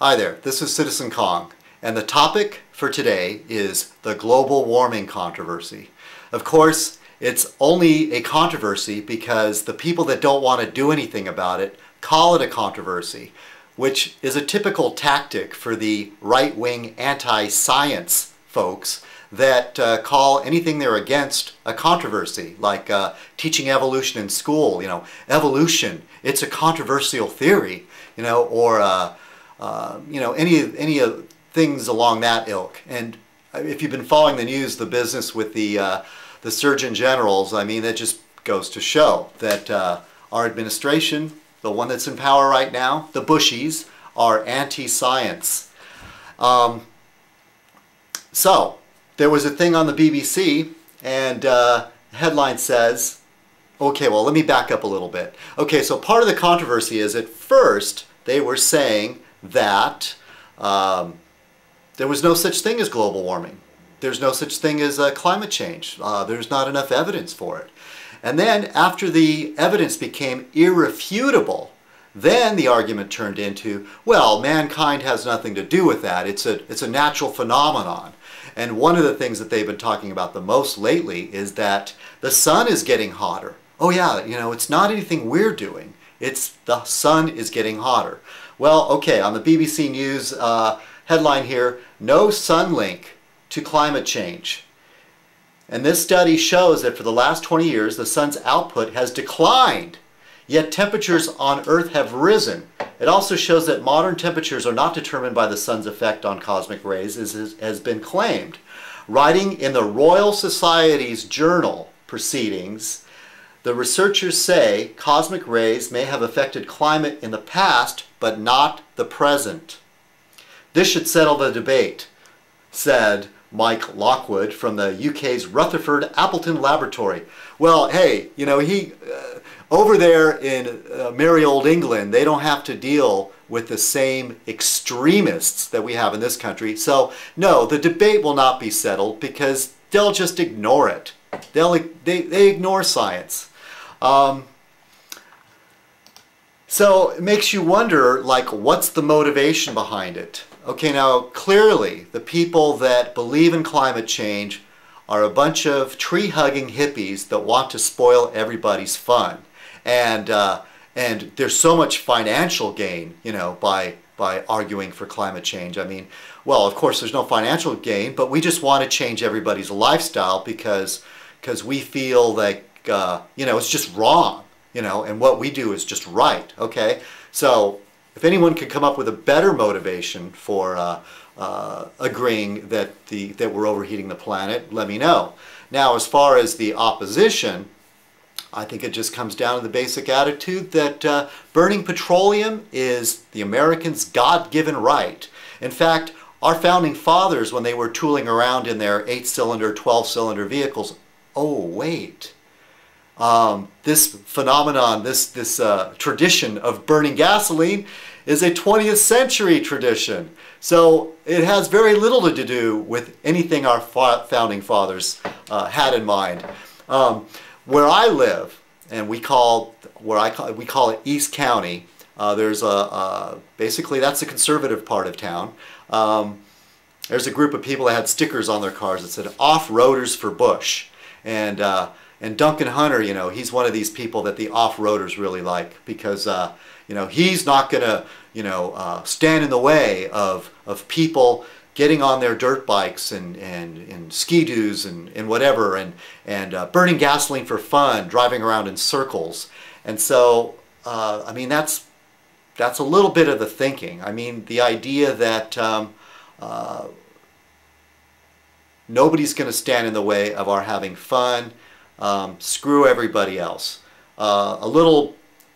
Hi there, this is Citizenkong, and the topic for today is the global warming controversy. Of course, it's only a controversy because the people that don't want to do anything about it call it a controversy, which is a typical tactic for the right-wing anti-science folks that call anything they're against a controversy, like teaching evolution in school. Evolution, it's a controversial theory, or any things along that ilk. And if you've been following the news, the business with the Surgeon Generals, that just goes to show that our administration, the one that's in power right now, the Bushies, are anti-science. So there was a thing on the BBC, and the headline says, okay, well, let me back up a little bit. Okay, so part of the controversy is at first they were saying that there was no such thing as global warming. There's no such thing as climate change. There's not enough evidence for it. And then after the evidence became irrefutable, then the argument turned into, well, mankind has nothing to do with that. It's a natural phenomenon. And one of the things that they've been talking about the most lately is that the sun is getting hotter. Oh yeah, it's not anything we're doing. It's the sun is getting hotter. Well, okay, on the BBC News headline here, no sun link to climate change. And this study shows that for the last 20 years, the sun's output has declined, yet temperatures on Earth have risen. It also shows that modern temperatures are not determined by the sun's effect on cosmic rays, as has been claimed. Writing in the Royal Society's journal proceedings, the researchers say cosmic rays may have affected climate in the past, but not the present. This should settle the debate, said Mike Lockwood from the UK's Rutherford Appleton Laboratory. Well, hey, he over there in merry old England, they don't have to deal with the same extremists that we have in this country. So no, the debate will not be settled because they'll just ignore it. They ignore science. So it makes you wonder, what's the motivation behind it? Okay, now clearly the people that believe in climate change are a bunch of tree-hugging hippies that want to spoil everybody's fun. And there's so much financial gain, by arguing for climate change. Well, of course there's no financial gain, but we just want to change everybody's lifestyle because we feel like, it's just wrong, and what we do is just right, okay? So if anyone could come up with a better motivation for agreeing that we're overheating the planet, let me know. Now, as far as the opposition, I think it just comes down to the basic attitude that burning petroleum is the Americans' God-given right. In fact, our founding fathers, when they were tooling around in their 8-cylinder, 12-cylinder vehicles, oh wait, this phenomenon, this tradition of burning gasoline is a 20th century tradition. So it has very little to do with anything our founding fathers had in mind. Where I live, and we call it East County. There's basically that's the conservative part of town. There's a group of people that had stickers on their cars that said "Off-roaders for Bush," and Duncan Hunter, he's one of these people that the off-roaders really like because he's not gonna stand in the way of people getting on their dirt bikes and ski-doos and whatever and burning gasoline for fun, driving around in circles. And so, that's a little bit of the thinking. The idea that nobody's going to stand in the way of our having fun. Screw everybody else.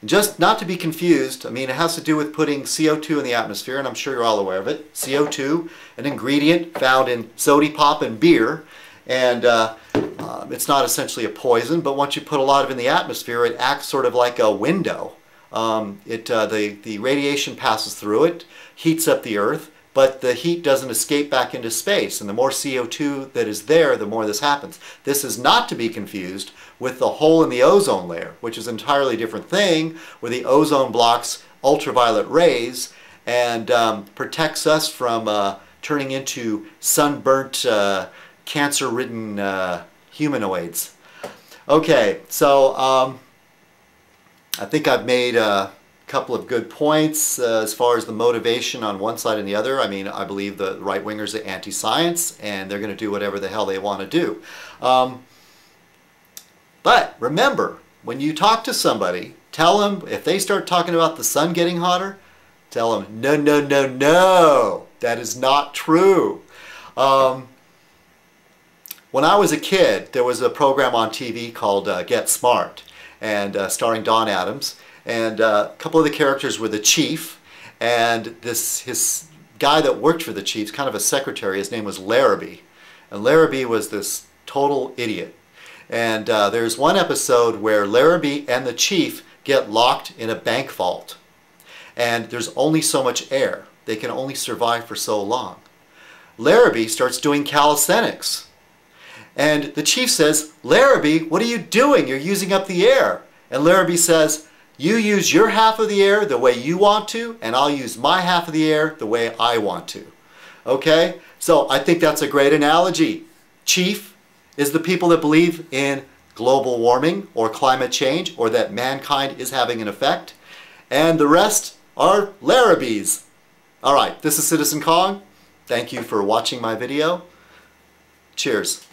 Just not to be confused, it has to do with putting CO2 in the atmosphere, and I'm sure you're all aware of it. CO2, an ingredient found in soda pop and beer, and it's not essentially a poison, but once you put a lot of it in the atmosphere, it acts sort of like a window. The radiation passes through it, heats up the Earth, but the heat doesn't escape back into space, and the more CO2 that is there, the more this happens. This is not to be confused with the hole in the ozone layer, which is an entirely different thing, where the ozone blocks ultraviolet rays, and protects us from turning into sunburnt, cancer-ridden humanoids. Okay, so I think I've made a couple of good points as far as the motivation on one side and the other. I mean, I believe the right-wingers are anti-science, and they're going to do whatever the hell they want to do. But remember, when you talk to somebody, tell them, if they start talking about the sun getting hotter, tell them, no, no, no, no, that is not true. When I was a kid, there was a program on TV called Get Smart, and starring Don Adams, and a couple of the characters were the chief, and his guy that worked for the chief, kind of a secretary, his name was Larrabee, and Larrabee was this total idiot. And there's one episode where Larrabee and the chief get locked in a bank vault, and there's only so much air. They can only survive for so long. Larrabee starts doing calisthenics. And the chief says, Larrabee, what are you doing? You're using up the air. And Larrabee says, you use your half of the air the way you want to, and I'll use my half of the air the way I want to. Okay? So I think that's a great analogy. Chief is the people that believe in global warming or climate change, or that mankind is having an effect. And the rest are Larrabees. All right, this is Citizen Kong. Thank you for watching my video. Cheers.